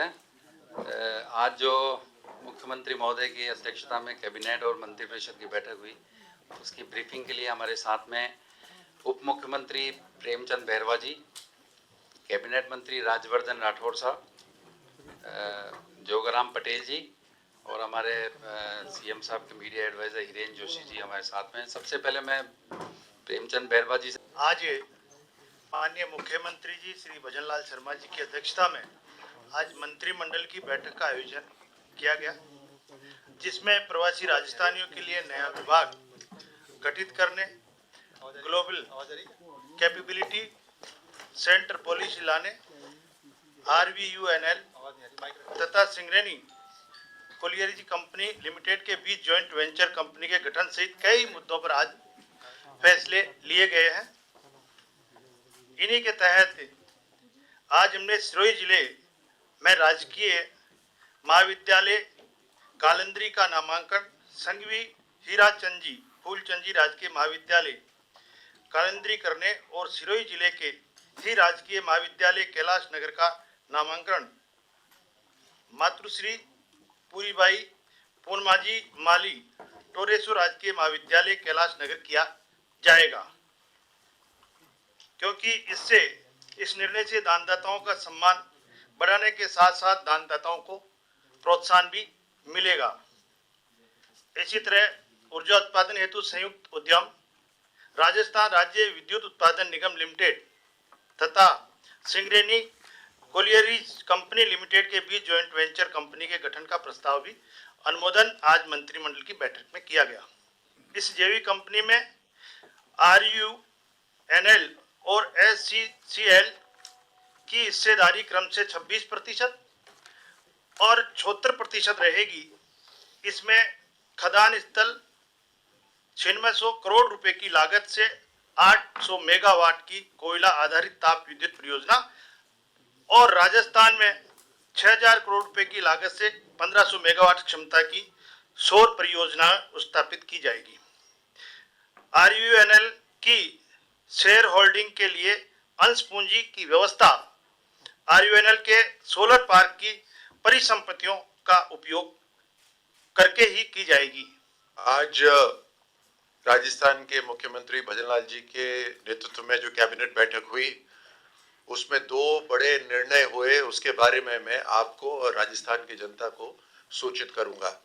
आज जो मुख्यमंत्री महोदय की अध्यक्षता में कैबिनेट और मंत्रिपरिषद की बैठक हुई, उसकी ब्रीफिंग के लिए हमारे साथ में उप मुख्यमंत्री प्रेमचंद बैरवा जी, कैबिनेट मंत्री राजवर्धन राठौड़ साहब, जोगाराम पटेल जी और हमारे सीएम साहब के मीडिया एडवाइजर हिरेन जोशी जी हमारे साथ में। सबसे पहले मैं प्रेमचंद बैरवा जी से आज माननीय मुख्यमंत्री जी श्री भजनलाल शर्मा जी की अध्यक्षता में आज मंत्रिमंडल की बैठक का आयोजन किया गया, जिसमें प्रवासी राजस्थानियों के लिए नया विभाग गठित करने, ग्लोबल कैपेबिलिटी सेंटर पॉलिसी लाने, RVUNL तथा सिंगरेनी कोलियरी कंपनी लिमिटेड के बीच जॉइंट वेंचर कंपनी के गठन सहित कई मुद्दों पर आज फैसले लिए गए हैं। इन्हीं के तहत आज हमने सिरोही जिले में राजकीय महाविद्यालय कालंद्री का नामांकन संघवी हीराचंद जी फूलचंद जी राजकीय महाविद्यालय कालंद्री करने और सिरोही जिले के ही राजकीय महाविद्यालय कैलाश नगर का नामांकन मातृश्री पूरीबाई पूर्णमाजी माली टोरेसो राजकीय महाविद्यालय कैलाश नगर किया जाएगा, क्योंकि इससे इस निर्णय से दानदाताओं का सम्मान बढ़ाने के साथ साथ दानदाताओं को प्रोत्साहन भी मिलेगा। इसी तरह ऊर्जा उत्पादन हेतु संयुक्त उद्यम राजस्थान राज्य विद्युत उत्पादन निगम लिमिटेड तथा सिंगरेनी कोलियरीज कंपनी लिमिटेड के बीच जॉइंट वेंचर कंपनी के गठन का प्रस्ताव भी अनुमोदन आज मंत्रिमंडल की बैठक में किया गया। इस जैविक कंपनी में RUNL और SCCL की हिस्सेदारी क्रम से 26% और 76% रहेगी। इसमें खदान स्थल 9600 करोड़ रुपए की लागत से 800 मेगावाट की कोयला आधारित ताप विद्युत परियोजना और राजस्थान में 6000 करोड़ रुपए की लागत से 1500 मेगावाट क्षमता की सौर परियोजना स्थापित की जाएगी। RUNL की शेयर होल्डिंग के लिए अंश पूंजी की व्यवस्था RUNL के सोलर पार्क की परिसंपत्तियों का उपयोग करके ही की जाएगी। आज राजस्थान के मुख्यमंत्री भजनलाल जी के नेतृत्व में जो कैबिनेट बैठक हुई, उसमें दो बड़े निर्णय हुए, उसके बारे में मैं आपको और राजस्थान की जनता को सूचित करूंगा।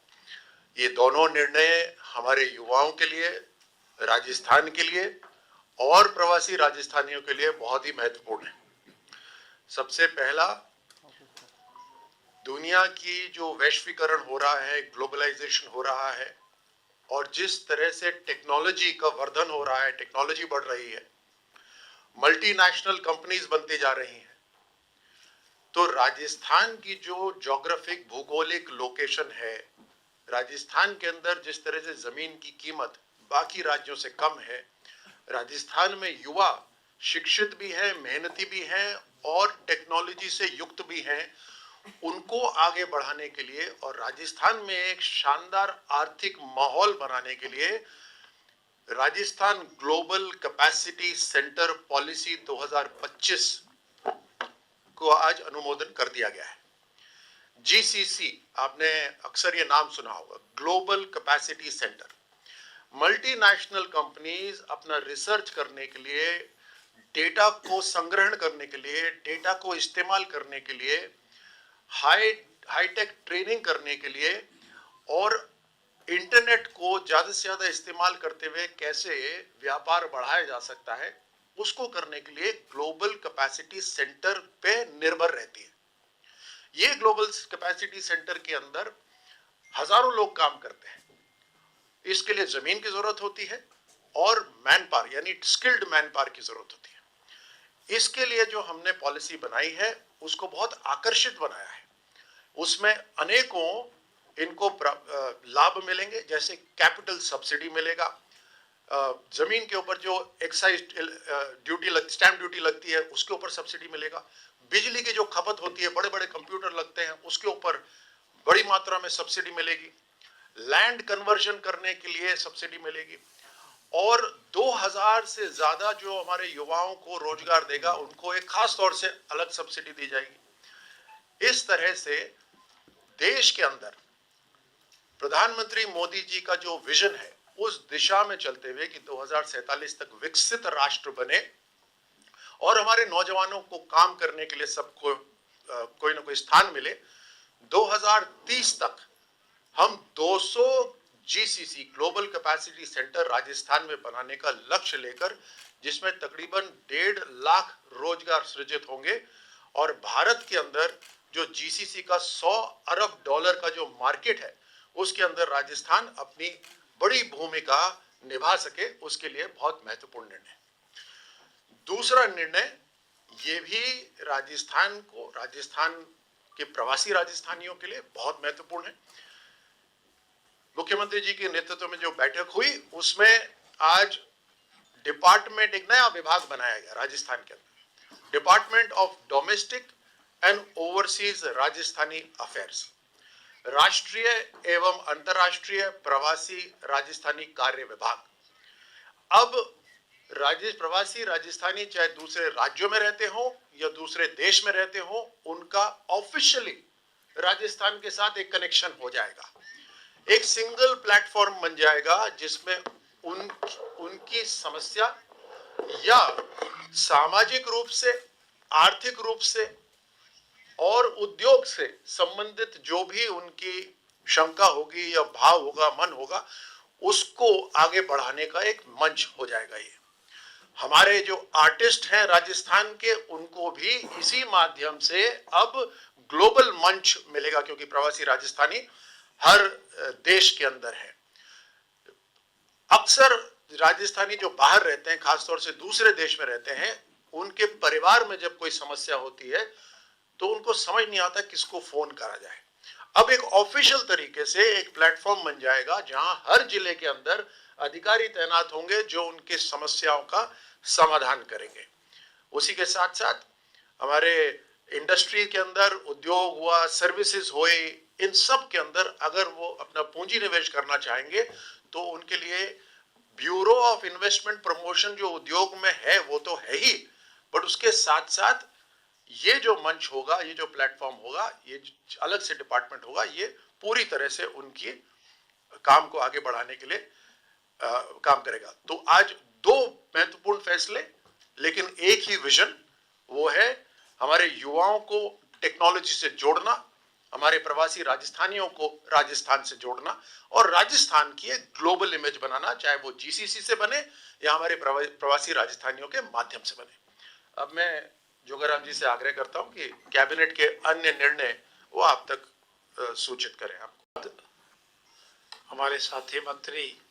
ये दोनों निर्णय हमारे युवाओं के लिए, राजस्थान के लिए और प्रवासी राजस्थानियों के लिए बहुत ही महत्वपूर्ण है। सबसे पहला, दुनिया की जो वैश्वीकरण हो रहा है, ग्लोबलाइजेशन हो रहा है और जिस तरह से टेक्नोलॉजी का वर्धन हो रहा है, टेक्नोलॉजी बढ़ रही है, मल्टीनेशनल कंपनीज बनती जा रही हैं, तो राजस्थान की जो ज्योग्राफिक भौगोलिक लोकेशन है, राजस्थान के अंदर जिस तरह से जमीन की कीमत बाकी राज्यों से कम है, राजस्थान में युवा शिक्षित भी हैं, मेहनती भी हैं और टेक्नोलॉजी से युक्त भी हैं, उनको आगे बढ़ाने के लिए और राजस्थान में एक शानदार आर्थिक माहौल बनाने के लिए Rajasthan global capacity centre policy 2025 को आज अनुमोदन कर दिया गया है। GCC, आपने अक्सर ये नाम सुना होगा, global capacity centre. Multinational companies अपना रिसर्च करने के लिए, डेटा को संग्रहण करने के लिए, डेटा को इस्तेमाल करने के लिए, हाईटेक ट्रेनिंग करने के लिए और इंटरनेट को ज्यादा से ज्यादा इस्तेमाल करते हुए कैसे व्यापार बढ़ाया जा सकता है, उसको करने के लिए ग्लोबल कैपेसिटी सेंटर पे निर्भर रहती है। ये ग्लोबल कैपेसिटी सेंटर के अंदर हजारों लोग काम करते हैं। इसके लिए जमीन की जरूरत होती है और मैन पावर यानी स्किल्ड मैन पावर की जरूरत होती है। इसके लिए जो हमने पॉलिसी बनाई है उसको बहुत आकर्षित बनाया है। उसमें अनेकों इनको लाभ मिलेंगे, जैसे कैपिटल सब्सिडी मिलेगा, जमीन के ऊपर जो एक्साइज ड्यूटी स्टैंप ड्यूटी लगती है उसके ऊपर सब्सिडी मिलेगा, बिजली की जो खपत होती है, बड़े बड़े कंप्यूटर लगते हैं उसके ऊपर बड़ी मात्रा में सब्सिडी मिलेगी, लैंड कन्वर्जन करने के लिए सब्सिडी मिलेगी और 2000 से ज्यादा जो हमारे युवाओं को रोजगार देगा उनको एक खास तौर से अलग सब्सिडी दी जाएगी। इस तरह से देश के अंदर प्रधानमंत्री मोदी जी का जो विजन है उस दिशा में चलते हुए कि 2047 तक विकसित राष्ट्र बने और हमारे नौजवानों को काम करने के लिए सबको कोई ना कोई स्थान मिले, 2030 तक हम 200 GCC global capacity centre Rajasthan में बनाने का लक्ष्य लेकर, जिसमें तकरीबन 1.5 लाख रोजगार सृजित होंगे और भारत के अंदर जो जीसीसी का $100 अरब का जो मार्केट है उसके अंदर राजस्थान अपनी बड़ी भूमिका निभा सके, उसके लिए बहुत महत्वपूर्ण निर्णय। दूसरा निर्णय ये भी राजस्थान के प्रवासी राजस्थानियों के लिए बहुत महत्वपूर्ण है। मुख्यमंत्री जी के नेतृत्व में जो बैठक हुई उसमें आज डिपार्टमेंट, एक नया विभाग बनाया गया राजस्थान के अंदर, department of domestic and overseas Rajasthani affairs, राष्ट्रीय एवं अंतर्राष्ट्रीय प्रवासी राजस्थानी कार्य विभाग। अब प्रवासी राजस्थानी चाहे दूसरे राज्यों में रहते हो या दूसरे देश में रहते हो, उनका ऑफिशियली राजस्थान के साथ एक कनेक्शन हो जाएगा, एक सिंगल प्लेटफॉर्म बन जाएगा जिसमें उनकी समस्या या सामाजिक रूप से, आर्थिक रूप से और उद्योग से संबंधित जो भी उनकी शंका होगी या भाव होगा, मन होगा, उसको आगे बढ़ाने का एक मंच हो जाएगा। ये हमारे जो आर्टिस्ट हैं राजस्थान के, उनको भी इसी माध्यम से अब ग्लोबल मंच मिलेगा, क्योंकि प्रवासी राजस्थानी हर देश के अंदर है। अक्सर राजस्थानी जो बाहर रहते हैं, खासतौर से दूसरे देश में रहते हैं, उनके परिवार में जब कोई समस्या होती है तो उनको समझ नहीं आता किसको फोन करा जाए। अब एक ऑफिशियल तरीके से एक प्लेटफॉर्म बन जाएगा जहां हर जिले के अंदर अधिकारी तैनात होंगे जो उनकी समस्याओं का समाधान करेंगे। उसी के साथ साथ हमारे इंडस्ट्री के अंदर उद्योग हुआ, सर्विसेज हुए, इन सब के अंदर अगर वो अपना पूंजी निवेश करना चाहेंगे तो उनके लिए ब्यूरो ऑफ इन्वेस्टमेंट प्रमोशन जो उद्योग में है वो तो है ही, बट उसके साथ साथ ये जो मंच होगा, ये जो प्लेटफॉर्म होगा, ये अलग से डिपार्टमेंट होगा, ये पूरी तरह से उनकी काम को आगे बढ़ाने के लिए काम करेगा। तो आज दो महत्वपूर्ण फैसले, लेकिन एक ही विजन, वो है हमारे युवाओं को टेक्नोलॉजी से जोड़ना, हमारे प्रवासी राजस्थानियों को राजस्थान से जोड़ना और राजस्थान की एक ग्लोबल इमेज बनाना, चाहे वो जीसीसी से बने या हमारे प्रवासी राजस्थानियों के माध्यम से बने। अब मैं जोगाराम जी से आग्रह करता हूं कि कैबिनेट के अन्य निर्णय वो आप तक सूचित करें। आपको हमारे साथी मंत्री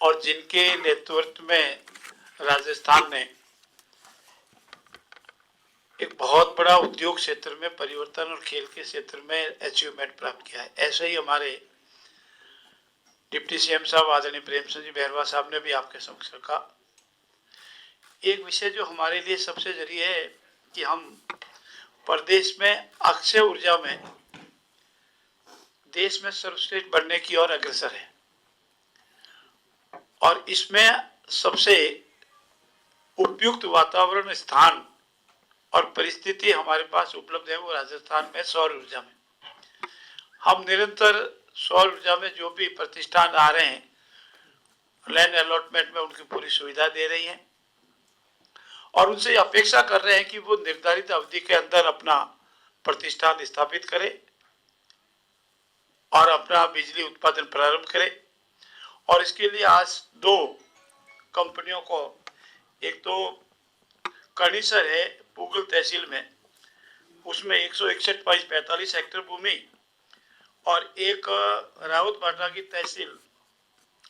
और जिनके नेतृत्व में राजस्थान ने एक बहुत बड़ा उद्योग क्षेत्र में परिवर्तन और खेल के क्षेत्र में अचीवमेंट प्राप्त किया है, ऐसे ही हमारे डिप्टी सीएम साहब आदरणीय प्रेमचंद जी बहरवा साहब ने भी आपके समक्ष रखा। एक विषय जो हमारे लिए सबसे जरूरी है कि हम प्रदेश में अक्षय ऊर्जा में देश में सर्वश्रेष्ठ बनने की ओर अग्रसर है और इसमें सबसे उपयुक्त वातावरण, स्थान और परिस्थिति हमारे पास उपलब्ध है वो राजस्थान में सौर ऊर्जा में। हम निरंतर सौर ऊर्जा में जो भी प्रतिष्ठान आ रहे हैं, लैंड अलॉटमेंट में उनकी पूरी सुविधा दे रही हैं और उनसे अपेक्षा कर रहे हैं कि वो निर्धारित अवधि के अंदर अपना प्रतिष्ठान स्थापित करें और अपना बिजली उत्पादन प्रारंभ करें। और इसके लिए आज दो कंपनियों को, एक तो कणीसर है पूगल तहसील में, उसमें 161.45 हेक्टेयर भूमि और एक रावत बाटा की तहसील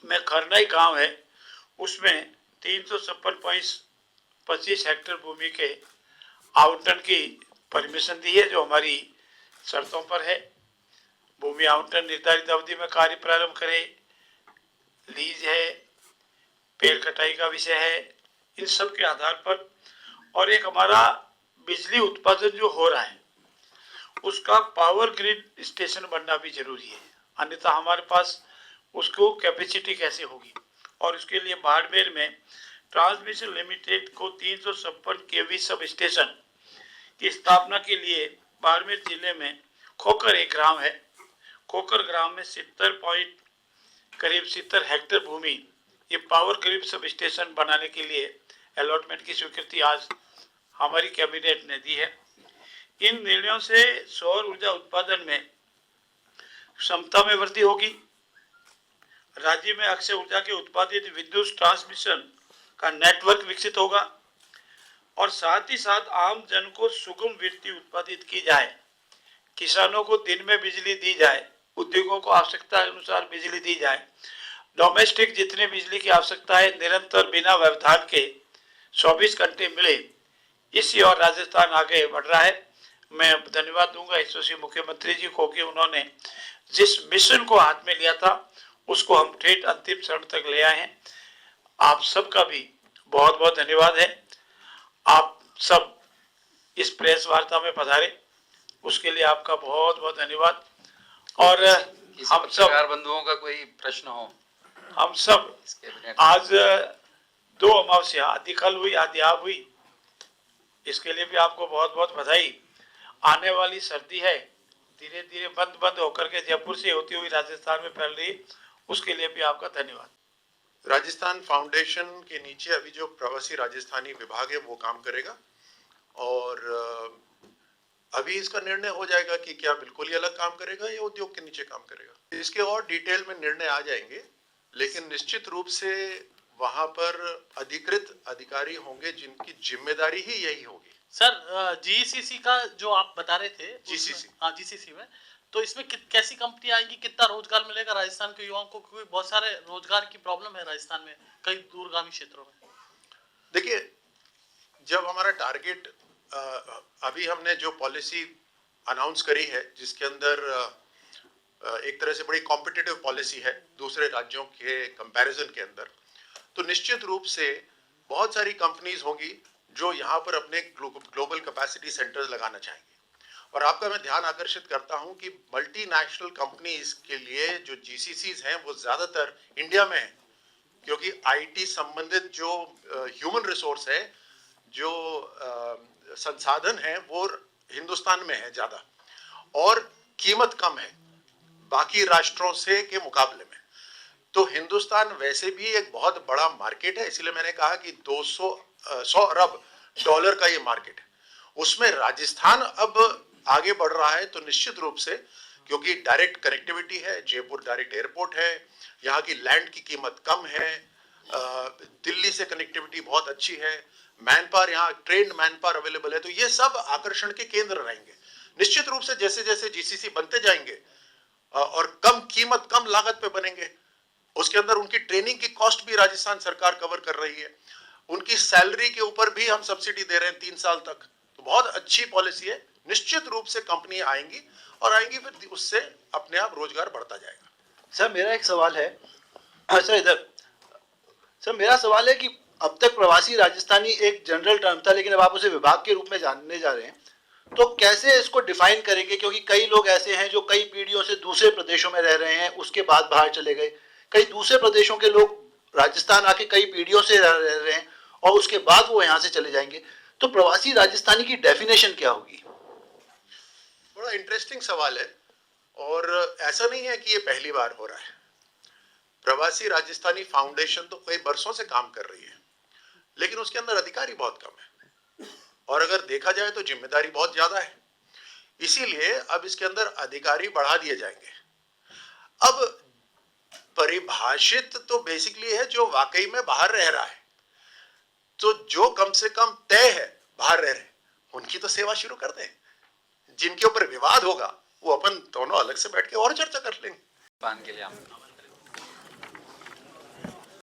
में खरनाई गांव है, उसमें 356.25 हेक्टेयर भूमि के आवंटन की परमिशन दी है, जो हमारी शर्तों पर है। भूमि आवंटन निर्धारित अवधि में कार्य प्रारंभ करे, लीज है, पेड़ कटाई का विषय है, इन सब के आधार पर। और एक हमारा बिजली उत्पादन जो हो रहा है उसका पावर ग्रिड स्टेशन बनना भी जरूरी है, अन्यथा हमारे पास उसको कैपेसिटी कैसे होगी। और उसके लिए बाड़मेर में ट्रांसमिशन लिमिटेड को 356 केवी सब स्टेशन की स्थापना के लिए बाड़मेर जिले में खोकर एक ग्राम है। खोकर ग्राम में 70 हेक्टेयर भूमि ये पावर ग्रिड सब स्टेशन बनाने के लिए अलॉटमेंट की स्वीकृति आज हमारी कैबिनेट ने दी है। इन निर्णयों से सौर ऊर्जा उत्पादन में क्षमता में वृद्धि होगी। राज्य में अक्षय ऊर्जा के उत्पादित विद्युत ट्रांसमिशन का नेटवर्क विकसित होगा और साथ ही साथ आम जन को सुगम विद्युत उत्पादित की जाए, किसानों को दिन में बिजली दी जाए, उद्योगों को आवश्यकता अनुसार बिजली दी जाए, डोमेस्टिक जितने बिजली की आवश्यकता है निरंतर बिना व्यवधान के 24 घंटे मिले, इसी और राजस्थान आगे बढ़ रहा है। मैं धन्यवाद दूंगा यशस्वी मुख्यमंत्री जी को कि उन्होंने जिस मिशन को हाथ में लिया था उसको हम ठेठ अंतिम चरण तक ले आए हैं। आप सबका भी बहुत बहुत धन्यवाद है। आप सब इस प्रेस वार्ता में पधारे, उसके लिए आपका बहुत बहुत धन्यवाद। और हम सब बंधुओं का कोई प्रश्न हो, हम सब आज 2 अमावस्या, आदि कल हुई आदि आप हुई, इसके लिए भी आपको बहुत बहुत बधाई। आने वाली सर्दी है धीरे धीरे बंद होकर के जयपुर से होती हुई राजस्थान में फैल रही, उसके लिए भी आपका धन्यवाद। राजस्थान फाउंडेशन के नीचे अभी जो प्रवासी राजस्थानी विभाग है वो काम करेगा और अभी इसका निर्णय हो जाएगा कि क्या बिल्कुल ही अलग काम करेगा या उद्योग के नीचे काम करेगा। इसके और डिटेल में निर्णय आ जाएंगे, लेकिन निश्चित रूप से वहां पर अधिकृत अधिकारी होंगे जिनकी जिम्मेदारी ही यही होगी। सर जीसीसी का जो आप बता रहे थे, जीसीसी, हाँ जीसीसी में, तो इसमें कैसी कंपनी आएगी, कितना रोजगार मिलेगा राजस्थान के युवाओं को, क्योंकि बहुत सारे रोजगार की प्रॉब्लम है राजस्थान में कई दूरगामी क्षेत्रों में। देखिए, जब हमारा टारगेट अभी हमने जो पॉलिसी अनाउंस करी है जिसके अंदर एक तरह से बड़ी कॉम्पिटिटिव पॉलिसी है दूसरे राज्यों के कंपैरिजन के अंदर, तो निश्चित रूप से बहुत सारी कंपनीज होंगी जो यहाँ पर अपने ग्लोबल कैपेसिटी सेंटर्स लगाना चाहेंगे। और आपका मैं ध्यान आकर्षित करता हूँ कि मल्टीनेशनल कंपनीज के लिए जो जीसीसीज हैं वो ज़्यादातर इंडिया में है, क्योंकि आईटी संबंधित जो ह्यूमन रिसोर्स है, जो संसाधन है वो हिंदुस्तान में है ज़्यादा और कीमत कम है बाकी राष्ट्रों से के मुकाबले में। तो हिंदुस्तान वैसे भी एक बहुत बड़ा मार्केट है, इसलिए मैंने कहा कि 100 अरब डॉलर का ये मार्केट है, उसमें राजस्थान अब आगे बढ़ रहा है। तो निश्चित रूप से क्योंकि डायरेक्ट कनेक्टिविटी है, जयपुर डायरेक्ट एयरपोर्ट है, यहाँ की लैंड की कीमत कम है, दिल्ली से कनेक्टिविटी बहुत अच्छी है, मैन पावर यहाँ ट्रेंड मैन पावर अवेलेबल है, तो ये सब आकर्षण के केंद्र रहेंगे। निश्चित रूप से जैसे जैसे जीसीसी बनते जाएंगे और कम कीमत कम लागत पे बनेंगे, उसके अंदर उनकी ट्रेनिंग की कॉस्ट भी राजस्थान सरकार कवर कर रही है, उनकी सैलरी के ऊपर भी हम सब्सिडी दे रहे हैं 3 साल तक। तो बहुत अच्छी पॉलिसी है। निश्चित रूप से कंपनी आएंगी और आएंगी, फिर उससे अपने आप रोजगार बढ़ता जाएगा। सर मेरा एक सवाल है, सर इधर, सर मेरा सवाल है कि अब तक प्रवासी राजस्थानी एक जनरल टर्म था, लेकिन अब आप उसे विभाग के रूप में जानने जा रहे हैं, तो कैसे इसको डिफाइन करेंगे? क्योंकि कई लोग ऐसे हैं जो कई पीढ़ियों से दूसरे प्रदेशों में रह रहे हैं, उसके बाद बाहर चले गए, कई दूसरे प्रदेशों के लोग राजस्थान आके कई पीढ़ियों से रह रहे हैं और उसके बाद वो यहाँ से चले जाएंगे। तो प्रवासी राजस्थानी की डेफिनेशन क्या होगी? बड़ा इंटरेस्टिंग सवाल है और ऐसा नहीं है कि ये पहली बार हो रहा है। प्रवासी राजस्थानी फाउंडेशन तो कई बरसों से काम कर रही है, लेकिन उसके अंदर अधिकारी बहुत कम है और अगर देखा जाए तो जिम्मेदारी बहुत ज्यादा है। इसीलिए अब इसके अंदर अधिकारी बढ़ा दिए जाएंगे। अब परिभाषित तो बेसिकली है जो वाकई में बाहर रह रहा है, तो जो कम से कम तय है बाहर रह रहे उनकी तो सेवा शुरू कर दें। जिनके ऊपर विवाद होगा वो अपन दोनों अलग से बैठ के और चर्चा कर लेंगे। पान के लिए हम